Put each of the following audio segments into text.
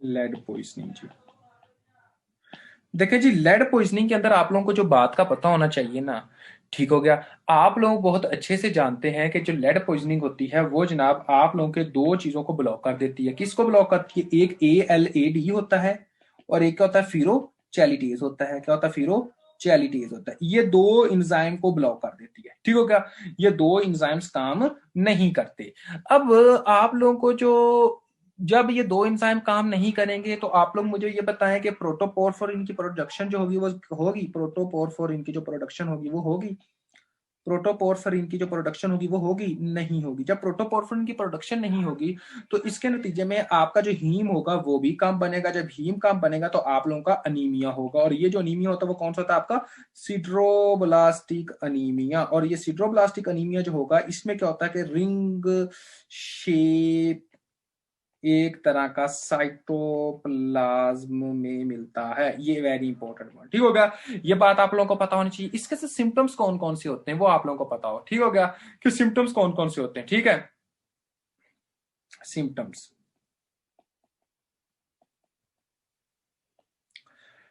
Lead poisoning जी। देखिए जी, lead poisoning के अंदर आप लोगों को जो बात का पता होना चाहिए ना, ठीक हो गया। आप लोग बहुत अच्छे से जानते हैं कि जो लेड पॉइजनिंग होती है वो जनाब आप लोगों के दो चीजों को ब्लॉक कर देती है। किसको ब्लॉक करती है? एक ALAD होता है और एक क्या होता है? फिरोचैलिटेज होता है। क्या होता है? फिरोचैलिटेज होता है। ये दो इंजाइम को ब्लॉक कर देती है, ठीक हो गया। ये दो इंजाइम्स काम नहीं करते। अब आप लोगों को जो जब ये दो एंजाइम काम नहीं करेंगे तो आप लोग मुझे ये बताएं कि प्रोटोपोरफोरिन की प्रोडक्शन जो होगी वो होगी? प्रोटोपोरफोरिन की जो प्रोडक्शन होगी वो होगी? प्रोटोपोरफोरिन की जो प्रोडक्शन होगी वो होगी? नहीं होगी। जब प्रोटोपोरफोरिन की प्रोडक्शन नहीं होगी तो इसके नतीजे में आपका जो हीम होगा वो भी कम बनेगा। जब हीम कम बनेगा तो आप लोगों का अनीमिया होगा, और ये जो अनीमिया होता है वो कौन सा होता है? आपका सिड्रोब्लास्टिक अनीमिया। और ये सिड्रोब्लास्टिक अनीमिया जो होगा इसमें क्या होता है कि रिंग शेप एक तरह का साइटोप्लाज्म में मिलता है। ये वेरी इंपॉर्टेंट पॉइंट, ठीक हो गया। ये बात आप लोगों को पता होनी चाहिए। इसके से सिम्टम्स कौन कौन से होते हैं वो आप लोगों को पता हो, ठीक हो गया, कि सिम्टम्स कौन कौन से होते हैं, ठीक है। सिम्टम्स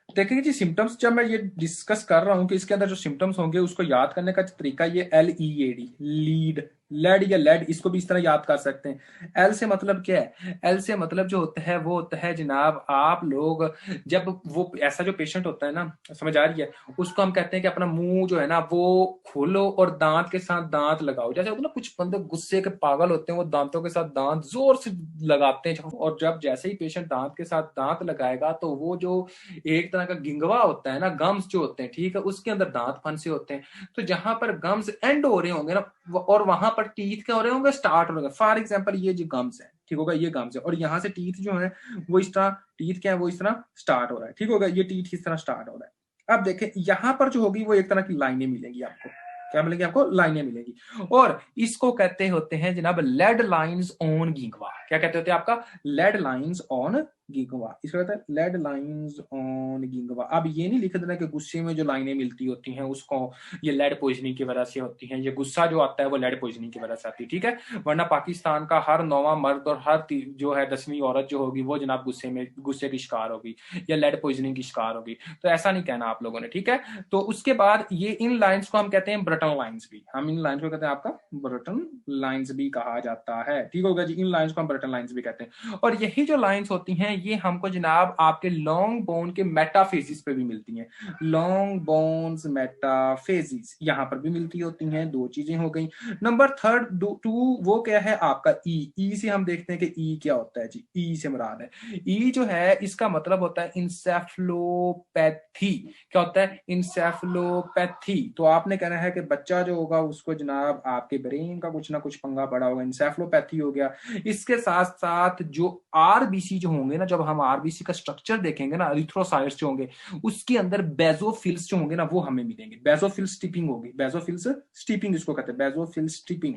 देखेंगे जी। सिम्टम्स जब मैं ये डिस्कस कर रहा हूं कि इसके अंदर जो सिम्टम्स होंगे उसको याद करने का तरीका ये LEAD, लीड, लेड या लेड, इसको भी इस तरह याद कर सकते हैं। एल से मतलब क्या है? एल से मतलब जो होता है वो होता है जनाब, आप लोग जब वो ऐसा जो पेशेंट होता है ना, समझ आ रही है, उसको हम कहते हैं कि अपना मुंह जो है ना वो खोलो और दांत के साथ दांत लगाओ। जैसे होता है ना, कुछ बंदे गुस्से के पागल होते हैं, वो दांतों के साथ दांत जोर से लगाते हैं, और जब जैसे ही पेशेंट दांत के साथ दांत लगाएगा तो वो जो एक तरह का गिंगवा होता है ना, गम्स जो होते हैं, ठीक है, उसके अंदर दांत फंसे होते हैं। तो जहां पर गम्स एंड हो रहे होंगे ना, और वहां पर टीथ क्या हो रहे होंगे? स्टार्ट हो रहे होंगे। फॉर एग्जाम्पल ये जो गम्स है, ठीक होगा, ये गम्स है, और यहाँ से टीथ जो है वो इस तरह, टीथ क्या है वो इस तरह स्टार्ट हो रहा है, ठीक होगा, ये टीथ इस तरह स्टार्ट हो रहा है। अब देखें यहां पर जो होगी वो एक तरह की लाइनें मिलेंगी आपको। क्या मिलेंगी आपको? लाइनें मिलेंगी। और इसको कहते होते हैं जनाब लेड लाइंस ऑन गिंगवा। क्या कहते होते हैं? आपका लेड लाइंस ऑन गिंगवा। इसको कहते हैं लेड लाइंस ऑन गिंगवा। अब ये नहीं लिख देना कि गुस्से में जो लाइनें मिलती होती हैं उसको ये लेड पॉइजनिंग की वजह से होती हैं। ये गुस्सा जो आता है वो लेड पॉइजनिंग की वजह से आती है, ठीक है। वरना पाकिस्तान का हर 9वां मर्द और हर जो है 10वीं औरत जो होगी वो जनाब गुस्से की शिकार होगी या लेड पॉइजनिंग की शिकार होगी। तो ऐसा नहीं कहना आप लोगों ने, ठीक है। तो उसके बाद ये इन लाइंस को हम कहते हैं ब्रटन लाइंस भी। हम इन लाइंस को कहते हैं आपका ब्रटन लाइंस भी कहा जाता है, ठीक होगा जी। इन लाइंस को हम ब्रटन लाइंस भी कहते हैं। और यही जो लाइंस होती हैं ये हमको जनाब आपके लॉन्ग बोन के मेटाफेजिस पे भी मिलती हैं। लॉन्ग बोन्स मेटाफेजिस यहाँ पर भी मिलती होती हैं। दो चीजें हो गई। नंबर थर्ड टू वो क्या है? आपका ई से हम देखते हैं कि ई क्या होता है जी। ई से मुराद है, ई जो है इसका मतलब होता है इंसेफ्लोपैथी। क्या होता है? इंसेफ्लोपैथी। तो आपने कहना है कि बच्चा जो होगा उसको जनाब आपके ब्रेन का कुछ ना कुछ पंगा पड़ा होगा, इंसेफ्लोपैथी हो गया। इसके साथ साथ जो आरबीसी जो होंगे ना, जब हम आरबीसी का स्ट्रक्चर देखेंगे ना, एरिथ्रोसाइट्स जो होंगे उसके अंदर बेजोफिल्स जो होंगे ना वो हमें मिलेंगे। बेजोफिल स्टिपिंग होगी, बेजोफिल्स स्टिपिंग इसको कहते हैं, बेजोफिल स्टिपिंग।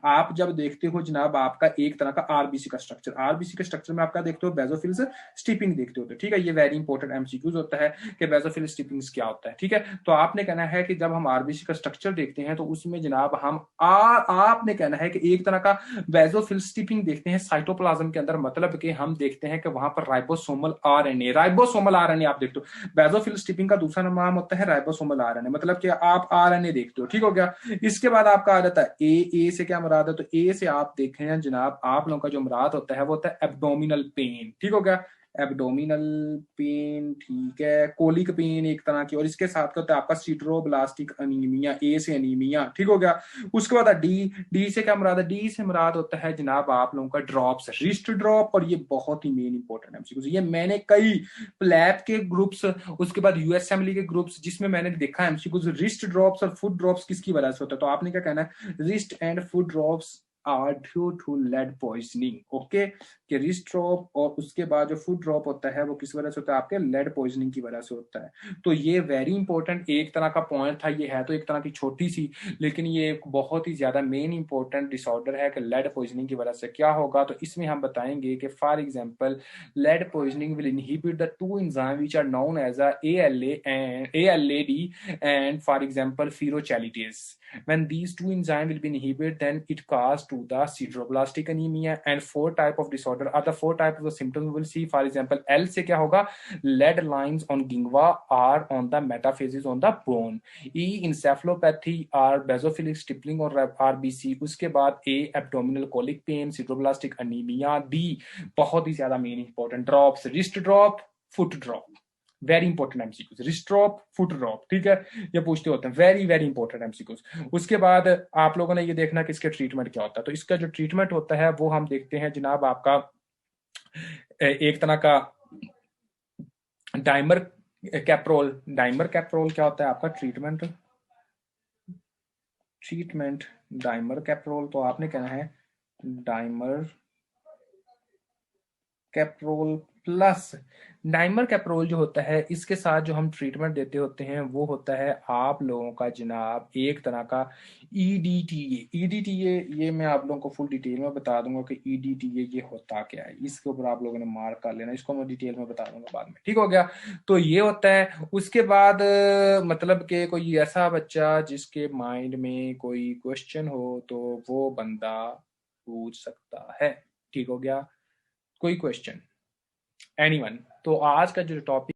आप जब देखते हो जनाब आपका एक तरह का आरबीसी का स्ट्रक्चर, आरबीसी के स्ट्रक्चर में आपका देखते हो बेजोफिल्स स्टिपिंग देखते हो, ठीक है। ये वेरी इंपॉर्टेंट एमसीक्यूज होता है कि बेजोफिल स्टिपिंग्स क्या होता है, ठीक है। तो आपने कहना है कि जब हम आरबीसी का स्ट्रक्चर देखते हैं तो उसमें जनाब हम आपने कहना है कि एक तरह का बेजोफिल स्टिपिंग देखते हैं साइटोप्लाज्म के अंदर। मतलब कि हम देखते हैं कि वहां पर राइबोसोमल आरएनए, राइबोसोमल आरएनए आप देखते हो। बेजोफिल स्टिपिंग का दूसरा नाम होता है राइबोसोमल आरएनए, मतलब कि आप आरएनए देखते हो, ठीक हो गया। इसके बाद आपका आ जाता है ए से क्या मुराद है? तो ए से आप देखें जनाब आप लोगों का जो मुराद होता है वो होता है एब्डोमिनल पेन, ठीक हो गया। एब्डोमिनल पेन, ठीक है, कोलिक पेन एक तरह की। और इसके साथ क्या होता है? आपका सिट्रोब्लास्टिक अनीमिया, ए से अनीमिया, ठीक हो गया। उसके बाद डी से क्या मुराद है? डी से मुराद होता है जनाब आप लोगों का ड्रॉप्स, रिस्ट ड्रॉप। और ये बहुत ही मेन इंपॉर्टेंट है, ये मैंने कई प्लैब के ग्रुप्स, उसके बाद यूएसएमएल के ग्रुप्स जिसमें मैंने देखा है रिस्ट ड्रॉप्स और फुट ड्रॉप्स किसकी वजह से होता है। तो आपने क्या कहना है? Wrist and foot drops are due to lead poisoning, okay. कि रिस्ट ड्रॉप और उसके बाद जो फुट ड्रॉप होता है वो किस वजह से होता है? आपके लेड पॉइजनिंग की वजह से होता है। तो ये वेरी इंपॉर्टेंट एक तरह का पॉइंट था। ये है तो एक तरह की छोटी सी, लेकिन ये एक बहुत ही ज्यादा मेन इंपॉर्टेंट डिसऑर्डर है कि लेड पॉइजनिंग की वजह से क्या होगा। तो इसमें हम बताएंगे कि for example lead poisoning will inhibit the two enzyme which are known as ALA and ALAD and for example ferrochalitase. When these two enzymes will be inhibited then it cause to the sideroblastic anemia, and 4 type of disorder are the 4 type of the symptoms we will see. For example, L से क्या होगा, lead lines on gingua are on the metaphases on the bone. E encephalopathy are basophilic stippling और RBC. उसके बाद A abdominal colic pain, sideroblastic anemia. D बहुत ही ज्यादा main important, drops, wrist drop, foot drop, very important MCQs, wrist drop, foot drop, ठीक है, ये पूछते होते हैं, वेरी वेरी इंपॉर्टेंट एमसीक्यूज। उसके बाद आप लोगों ने ये देखना कि इसके ट्रीटमेंट क्या होता है। तो इसका जो ट्रीटमेंट होता है वो हम देखते हैं जनाब, आपका एक तरह का डाइमर कैप्रोल। डाइमर कैप्रोल क्या होता है आपका ट्रीटमेंट, डाइमर कैप्रोल, तो आपने कहना है डाइमर कैप्रोल प्लस। डाइमर कैप्रोल जो होता है इसके साथ जो हम ट्रीटमेंट देते होते हैं वो होता है आप लोगों का जनाब एक तरह का EDTA। EDTA ये मैं आप लोगों को फुल डिटेल में बता दूंगा कि EDTA ये होता क्या है, इसके ऊपर आप लोगों ने मार्क कर लेना, इसको मैं डिटेल में बता दूंगा बाद में, ठीक हो गया। तो ये होता है। उसके बाद मतलब कि कोई ऐसा बच्चा जिसके माइंड में कोई क्वेश्चन हो तो वो बंदा पूछ सकता है, ठीक हो गया। कोई क्वेश्चन एनीवन? तो आज का जो टॉपिक